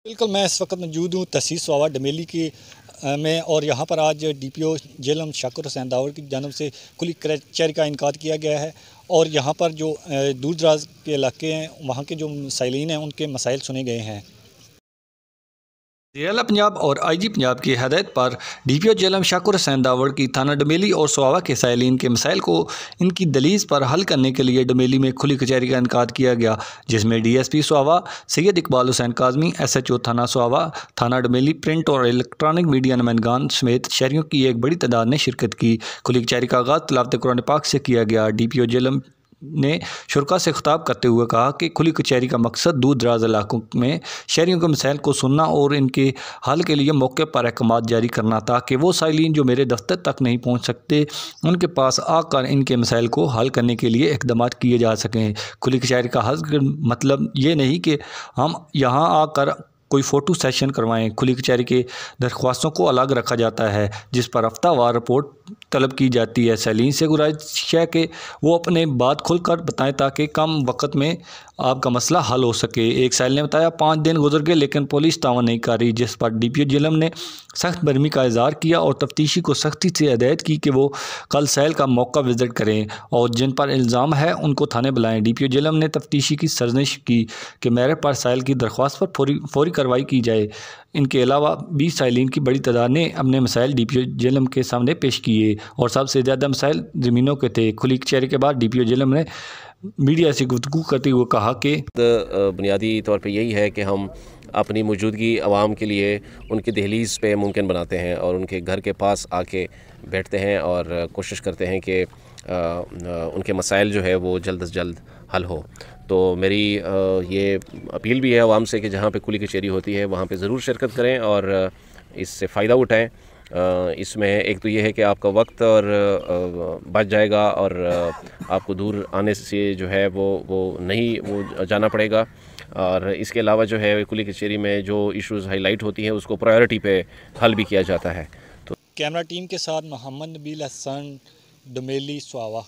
بالکل میں اس وقت موجود ہوں تحصیل سواوا ڈمیلی کی میں، اور یہاں پر آج ڈی پی او جیلم شاکر حسین داور کی جانب سے کھلی کچہری کا انعقاد کیا گیا ہے، اور یہاں پر جو دور دراز کے علاقے ہیں وہاں کے جو مسائلین ہیں ان کے مسائل سنے گئے ہیں۔ ضلع پنجاب اور آئی جی پنجاب کی ہدایت پر ڈی پی او جیلم شاکر حسین داور کی تھانہ ڈمیلی اور سواوا کے سائلین کے مسائل کو ان کی دلیل پر حل کرنے کے لیے ڈمیلی میں کھلی کچہری کا انعقاد کیا گیا، جس میں ڈی ایس پی سواوا سید اقبال حسین کاظمی، ایس ایچ او تھانہ سواوا، تھانہ ڈمیلی، پرنٹ اور الیکٹرانک میڈیا نمائندگان سمیت شہریوں کی ایک بڑی تعداد نے شرکت کی۔ کھلی کچہری کا آغاز تلاوت قرآن پاک سے کیا گیا۔ ڈی پی او جیلم نے شرکاء سے خطاب کرتے ہوئے کہا کہ کھلی کچہری کا مقصد دور دراز علاقوں میں شہریوں کے مسائل کو سننا اور ان کے حل کے لیے موقع پر احکامات جاری کرنا، تاکہ وہ سائلین جو میرے دفتر تک نہیں پہنچ سکتے ان کے پاس آ کر ان کے مسائل کو حل کرنے کے لیے اقدامات کیے جا سکیں۔ کھلی کچہری کا مطلب یہ نہیں کہ ہم یہاں آ کر کوئی فوٹو سیشن کروائیں۔ کھلی کچہری کے درخواستوں کو الگ رکھا جاتا ہے، جس پر ہفتہ وار رپورٹ طلب کی جاتی ہے۔ سائلین سے گزارش ہے کہ وہ اپنے بات کھل کر بتائیں تاکہ کم وقت میں آپ کا مسئلہ حل ہو سکے۔ ایک سائل نے بتایا 5 دن گزر گئے لیکن پولیس تعاون نہیں کر رہی، جس پر ڈی پی او جیلم نے سخت برہمی کا اظہار کیا اور تفتیشی کو سختی سے ہدایت کی کہ وہ کل سائل کا موقع وزٹ کریں اور جن پر الزام ہے ان کو تھانے بلائیں۔ ڈی پی او جیلم نے تفتیشی کی سرزنش کی کہ میرے پر سائل کی درخواست پر فوری کارروائی کی جائے۔ ان کے علاوہ 20 سائلین کی بڑی تعداد نے اپنے مسائل ڈی پی او جیلم کے سامنے پیش کیے اور سب سے زیادہ مسائل زمینوں کے تھے۔ کھلی کچہری کے بعد ڈی پی او جیلم نے میڈیا سے گفتگو کرتے ہوئے کہا کہ بنیادی طور پہ یہی ہے کہ ہم اپنی موجودگی عوام کے لیے ان کی دہلیز پہ ممکن بناتے ہیں اور ان کے گھر کے پاس آ کے بیٹھتے ہیں اور کوشش کرتے ہیں کہ ان کے مسائل جو ہے وہ جلد از جلد حل ہو۔ تو میری یہ اپیل بھی ہے عوام سے کہ جہاں پہ کھلی کچہری ہوتی ہے وہاں پہ ضرور شرکت کریں اور اس سے فائدہ اٹھائیں۔ اس میں ایک تو یہ ہے کہ آپ کا وقت اور بچ جائے گا اور آپ کو دور آنے سے جو ہے وہ نہیں جانا پڑے گا، اور اس کے علاوہ جو ہے کھلی کچہری میں جو ایشوز ہائی لائٹ ہوتی ہیں اس کو پرائیورٹی پہ حل بھی کیا جاتا ہے۔ کیمرہ ٹیم کے ساتھ محمد نبیل حسن ڈمیلی سواوا۔